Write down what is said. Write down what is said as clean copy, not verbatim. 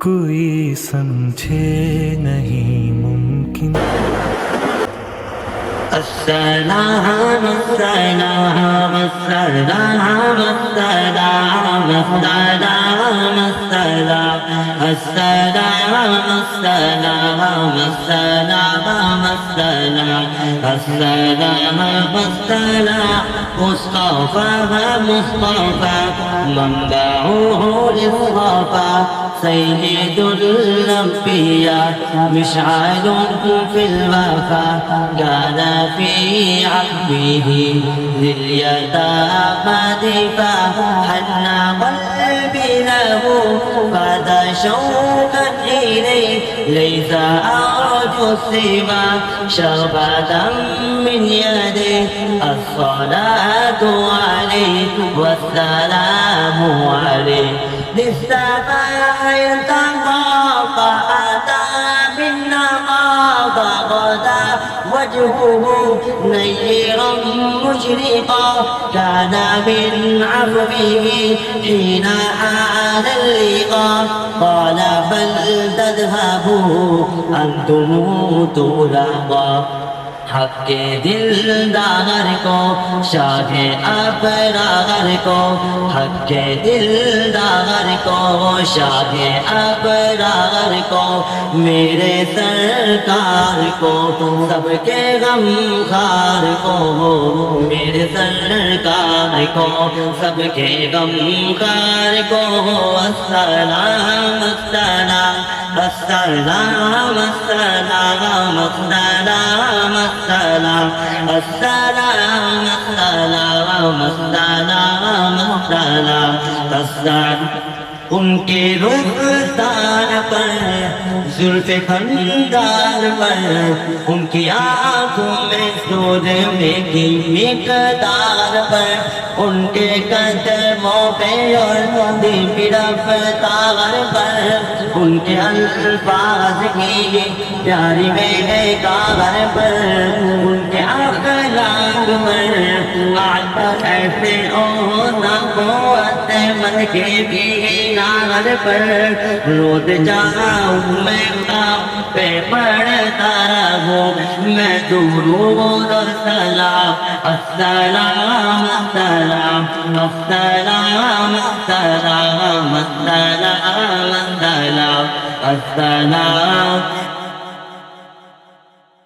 कोई समझे नहीं मुमकिन। السلام السلام السلام السلام السلام السلام السلام السلام السلام السلام السلام السلام مصطفى مصطفى منبعه للصفا سيد الأنبياء مشعل في الوفا كان في عقبه لليتامى دفاع حن قلبي له فذا شوقا إليه ليس أرجو السوى شربة من يديه الصلاة عليه والسلام عليه للسماء يرتقى فأتى بالنقاض غدا وجهه نيرا مشرقا كان من عفوه حين حان اللقاء قال بل تذهبوا أنتم طلقا حق दिलदार को शाह अबरार को हक दिलदार को शाह अबरार को मेरे सरकार को सबके गमखार को मेरे सरकार को सबके गमखार को अस्सलाम अस्सलाम अस्सलाम अस्सलाम अस्सलाम السلام السلام السلام السلام السلام السلام उनके रुखसार पर जुल्फ खंदार पर उनकी आंखों में सूरज की मिकदार पर उनके कदमों पे और धीमी रफ्तार पर उनके अल्फाज की प्यारी बेकार पर उनके अखलाक पर आता ऐसे ना कुव्वत मन के भी नार पर रोज जाऊं मैं पे पड़ता हूँ मैं दुरूद और सलाम अस्सलाम अस्सलाम अस्सलाम अस्सलाम अस्सलाम अस्सलाम अस्सलाम